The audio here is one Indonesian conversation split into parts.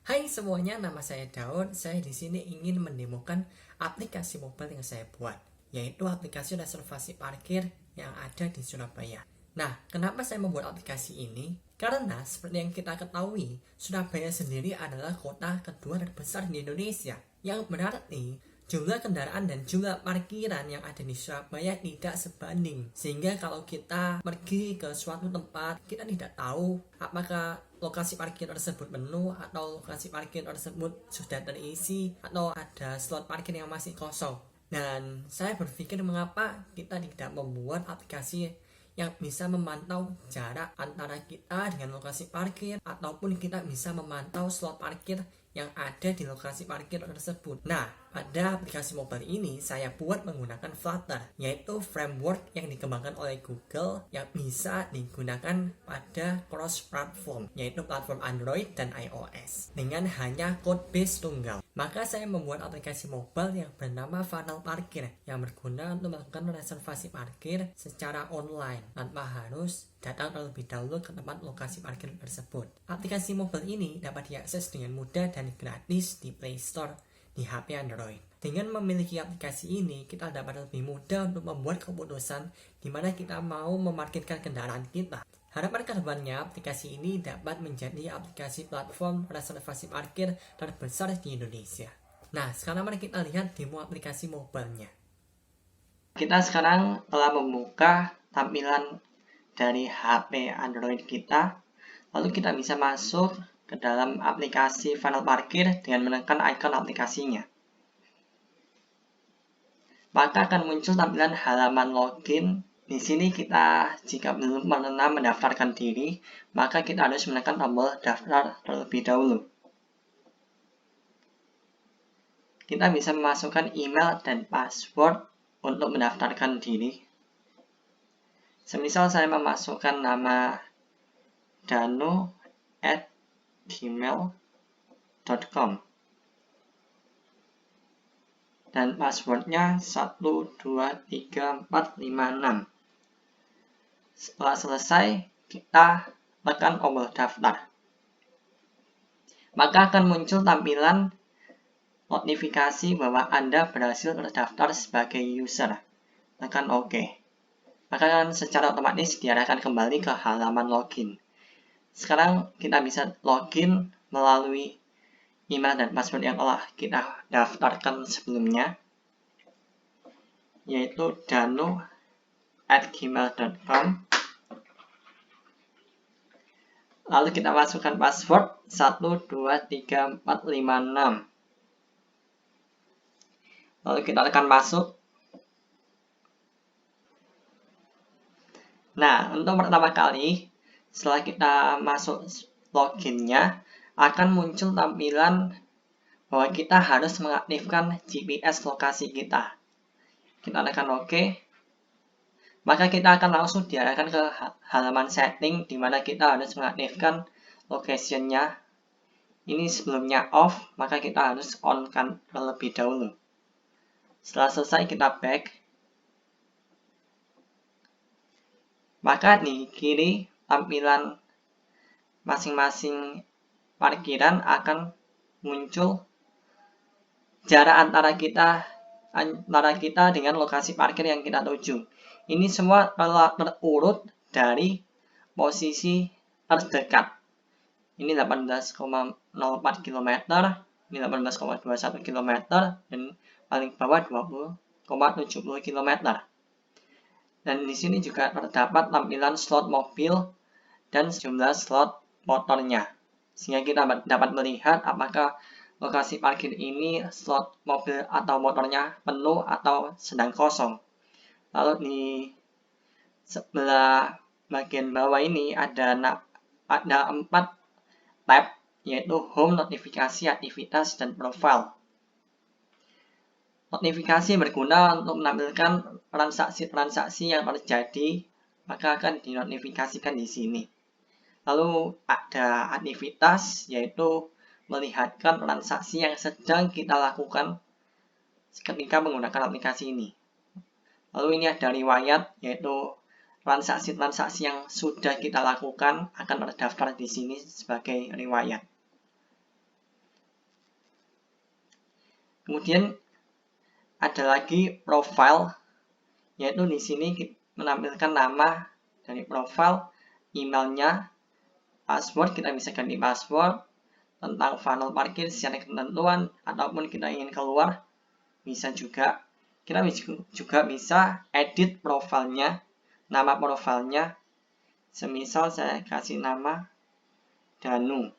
Hai semuanya, nama saya Daun. Saya di sini ingin mendemokan aplikasi mobile yang saya buat, yaitu aplikasi reservasi parkir yang ada di Surabaya. Nah, kenapa saya membuat aplikasi ini? Karena seperti yang kita ketahui, Surabaya sendiri adalah kota kedua terbesar di Indonesia, yang berarti jumlah kendaraan dan jumlah parkiran yang ada di Surabaya tidak sebanding. Sehingga kalau kita pergi ke suatu tempat, kita tidak tahu apakah lokasi parkir tersebut penuh atau lokasi parkir tersebut sudah terisi atau ada slot parkir yang masih kosong. Dan saya berpikir mengapa kita tidak membuat aplikasi yang bisa memantau jarak antara kita dengan lokasi parkir, ataupun kita bisa memantau slot parkir yang ada di lokasi parkir tersebut. Nah, pada aplikasi mobile ini saya buat menggunakan Flutter, yaitu framework yang dikembangkan oleh Google yang bisa digunakan pada cross-platform, yaitu platform Android dan iOS, dengan hanya code base tunggal. Maka saya membuat aplikasi mobile yang bernama Funnel Parkir, yang berguna untuk melakukan reservasi parkir secara online tanpa harus datang terlebih dahulu ke tempat lokasi parkir tersebut. Aplikasi mobile ini dapat diakses dengan mudah dan gratis di Play Store di HP Android. Dengan memiliki aplikasi ini, kita dapat lebih mudah untuk membuat keputusan di mana kita mau memarkirkan kendaraan kita. Harapan kedepannya, aplikasi ini dapat menjadi aplikasi platform reservasi parkir terbesar di Indonesia. Nah, sekarang mari kita lihat demo aplikasi mobilenya. Kita sekarang telah membuka tampilan dari HP Android kita, lalu kita bisa masuk ke dalam aplikasi Funnel Parkir dengan menekan icon aplikasinya. Maka akan muncul tampilan halaman login. Di sini kita jika belum pernah mendaftarkan diri, maka kita harus menekan tombol daftar terlebih dahulu. Kita bisa memasukkan email dan password untuk mendaftarkan diri. Semisal saya memasukkan nama dano@gmail.com dan passwordnya 123456. Setelah selesai, kita tekan tombol daftar. Maka akan muncul tampilan notifikasi bahwa Anda berhasil terdaftar sebagai user. Tekan OK. Maka secara otomatis diarahkan kembali ke halaman login. Sekarang kita bisa login melalui email dan password yang telah kita daftarkan sebelumnya, yaitu dano@gmail.com. Lalu kita masukkan password 123456. Lalu kita tekan masuk. Nah, untuk pertama kali, setelah kita masuk loginnya, akan muncul tampilan bahwa kita harus mengaktifkan GPS lokasi kita. Kita tekan OK. Maka kita akan langsung diarahkan ke halaman setting, di mana kita harus mengaktifkan location-nya. Ini sebelumnya off, maka kita harus on-kan terlebih dahulu. Setelah selesai, kita back. Maka di kiri tampilan masing-masing parkiran akan muncul jarak antara kita dengan lokasi parkir yang kita tuju. Ini semua telah terurut dari posisi terdekat. Ini 18,04 km, ini 18,21 km, dan paling bawah 20,70 km. Dan di sini juga terdapat tampilan slot mobil dan jumlah slot motornya, sehingga kita dapat melihat apakah lokasi parkir ini slot mobil atau motornya penuh atau sedang kosong. Lalu di sebelah bagian bawah ini ada 4 tab, yaitu home, notifikasi, aktivitas, dan profile. Notifikasi berguna untuk menampilkan transaksi-transaksi yang terjadi, maka akan dinotifikasikan di sini. Lalu ada aktivitas, yaitu melihatkan transaksi yang sedang kita lakukan ketika menggunakan aplikasi ini. Lalu ini ada riwayat, yaitu transaksi-transaksi yang sudah kita lakukan akan terdaftar di sini sebagai riwayat. Kemudian ada lagi profile, yaitu di sini menampilkan nama dari profile, emailnya, password, kita bisa ganti password, tentang funnel parkir secara ketentuan, ataupun kita ingin keluar bisa juga. Kita juga bisa edit profilnya, nama profilnya. Semisal saya kasih nama Danu.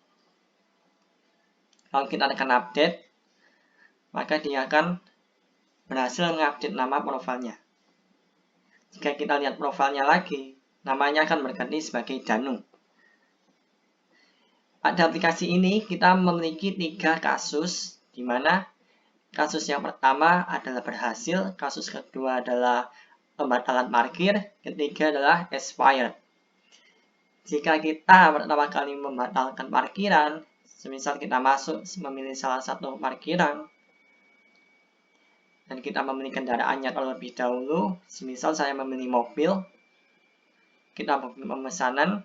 Kalau kita tekan update, maka dia akan berhasil mengupdate nama profilnya. Jika kita lihat profilnya lagi, namanya akan berganti sebagai Danu. Pada aplikasi ini kita memiliki 3 kasus, di mana kasus yang pertama adalah berhasil, kasus kedua adalah pembatalan parkir, ketiga adalah expired. Jika kita pertama kali membatalkan parkiran, semisal kita masuk memilih salah satu parkiran, dan kita memilih kendaraannya terlebih dahulu, semisal saya memilih mobil, kita pemesanan,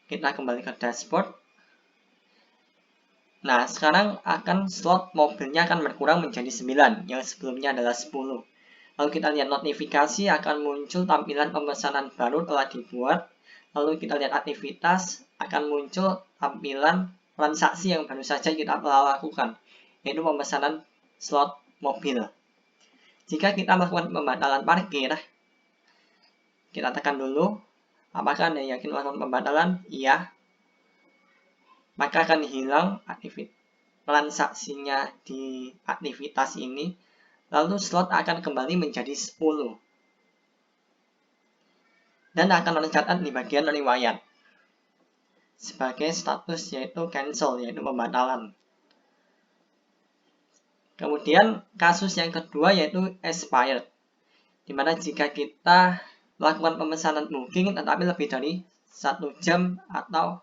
kita kembali ke dashboard. Nah, sekarang slot mobilnya akan berkurang menjadi 9, yang sebelumnya adalah 10. Lalu kita lihat notifikasi, akan muncul tampilan pemesanan baru telah dibuat. Lalu kita lihat aktivitas, akan muncul tampilan transaksi yang baru saja kita telah lakukan, yaitu pemesanan slot mobil. Jika kita melakukan pembatalan parkir, kita tekan dulu, apakah Anda yakin melakukan pembatalan? Iya. Maka akan hilang transaksinya di aktivitas ini, lalu slot akan kembali menjadi 10 dan akan tercatat di bagian riwayat sebagai status, yaitu cancel, yaitu pembatalan. Kemudian kasus yang kedua yaitu expired, dimana jika kita melakukan pemesanan booking tetapi lebih dari 1 jam atau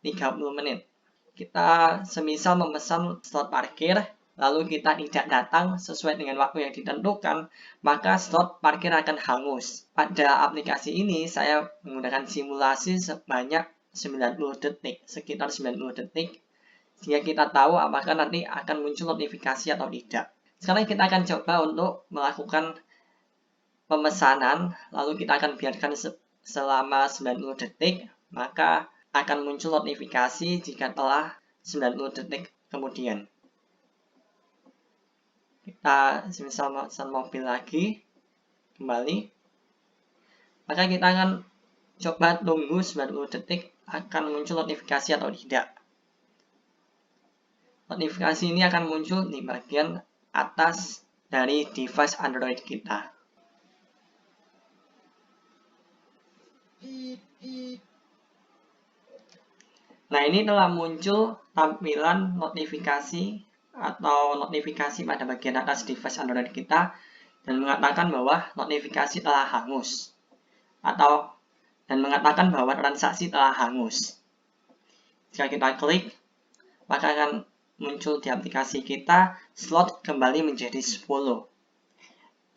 30 menit. Kita semisal memesan slot parkir, lalu kita tidak datang sesuai dengan waktu yang ditentukan, maka slot parkir akan hangus. Pada aplikasi ini, saya menggunakan simulasi sebanyak 90 detik, sekitar 90 detik, sehingga kita tahu apakah nanti akan muncul notifikasi atau tidak. Sekarang kita akan coba untuk melakukan pemesanan, lalu kita akan biarkan selama 90 detik, maka akan muncul notifikasi jika telah 90 detik kemudian. Kita semisal pesan mobil lagi, kembali, maka kita akan coba tunggu 90 detik akan muncul notifikasi atau tidak. Notifikasi ini akan muncul di bagian atas dari device Android kita. Nah, ini telah muncul tampilan notifikasi atau notifikasi pada bagian atas device Android kita dan mengatakan bahwa notifikasi telah hangus dan mengatakan bahwa transaksi telah hangus. Jika kita klik, maka akan muncul di aplikasi kita slot kembali menjadi 10.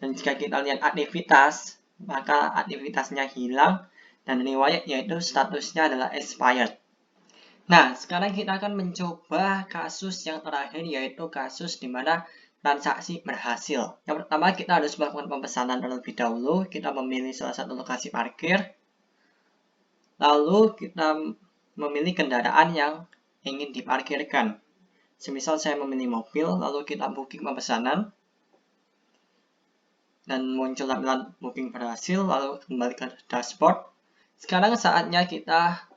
Dan jika kita lihat aktivitas, maka aktivitasnya hilang dan riwayat yaitu statusnya adalah expired. Nah, sekarang kita akan mencoba kasus yang terakhir, yaitu kasus di mana transaksi berhasil. Yang pertama, kita harus melakukan pemesanan terlebih dahulu. Kita memilih salah satu lokasi parkir. Lalu kita memilih kendaraan yang ingin diparkirkan. Semisal saya memilih mobil, lalu kita booking pemesanan. Dan muncul tampilan booking berhasil, lalu kembali ke dashboard. Sekarang saatnya kita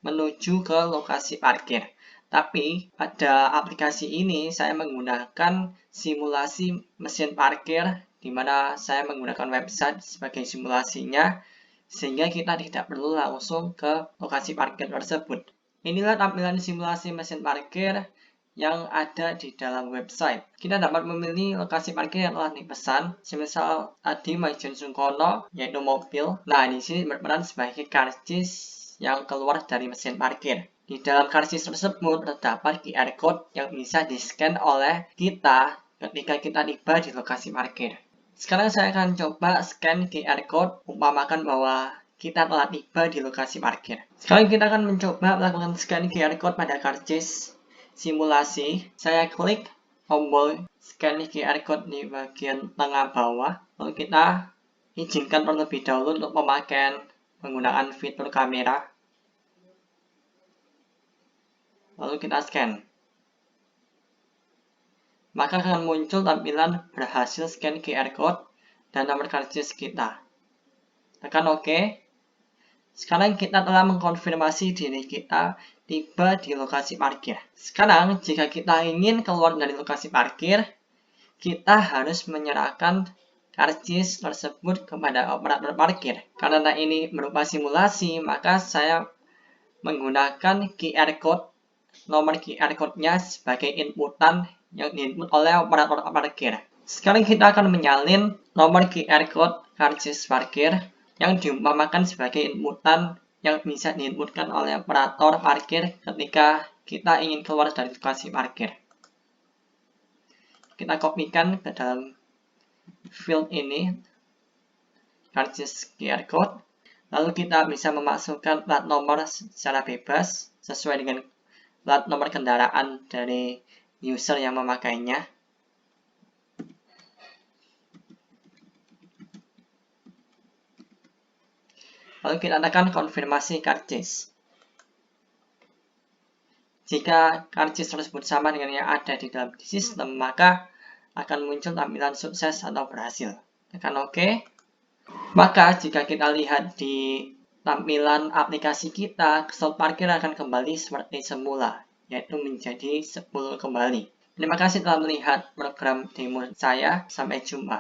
menuju ke lokasi parkir. Tapi pada aplikasi ini saya menggunakan simulasi mesin parkir, di mana saya menggunakan website sebagai simulasinya, sehingga kita tidak perlu langsung ke lokasi parkir tersebut. Inilah tampilan simulasi mesin parkir yang ada di dalam website. Kita dapat memilih lokasi parkir yang telah dipesan, semisal tadi Maijen Sungkono, yaitu mobil. Nah, di sini berperan sebagai karcis yang keluar dari mesin parkir. Di dalam karcis tersebut terdapat QR code yang bisa di-scan oleh kita ketika kita tiba di lokasi parkir. Sekarang saya akan coba scan QR code, umpamakan bahwa kita telah tiba di lokasi parkir. Sekarang kita akan mencoba melakukan scan QR code pada karcis. simulasi, saya klik tombol scan QR code di bagian tengah bawah. Lalu kita izinkan terlebih dahulu untuk pemakaian menggunakan fitur kamera. Lalu kita scan. Maka akan muncul tampilan berhasil scan QR code dan nomor karcis kita. Tekan OK. Sekarang kita telah mengkonfirmasi diri kita tiba di lokasi parkir. Sekarang, jika kita ingin keluar dari lokasi parkir, kita harus menyerahkan karcis tersebut kepada operator parkir. Karena ini berupa simulasi, maka saya menggunakan QR code, nomor QR code-nya sebagai inputan yang diinput oleh operator parkir. Sekarang kita akan menyalin nomor QR code karcis parkir yang diumpamakan sebagai inputan yang bisa diinputkan oleh operator parkir ketika kita ingin keluar dari lokasi parkir. Kita kopikan ke dalam field ini, karcis QR code. Lalu kita bisa memasukkan plat nomor secara bebas sesuai dengan plat nomor kendaraan dari user yang memakainya. Lalu kita tekan konfirmasi karcis. Jika karcis tersebut sama dengan yang ada di dalam sistem, maka akan muncul tampilan sukses atau berhasil. Tekan OK. Maka jika kita lihat di tampilan aplikasi kita, slot parkir akan kembali seperti semula, yaitu menjadi 10 kembali. Terima kasih telah melihat program demo saya. Sampai jumpa.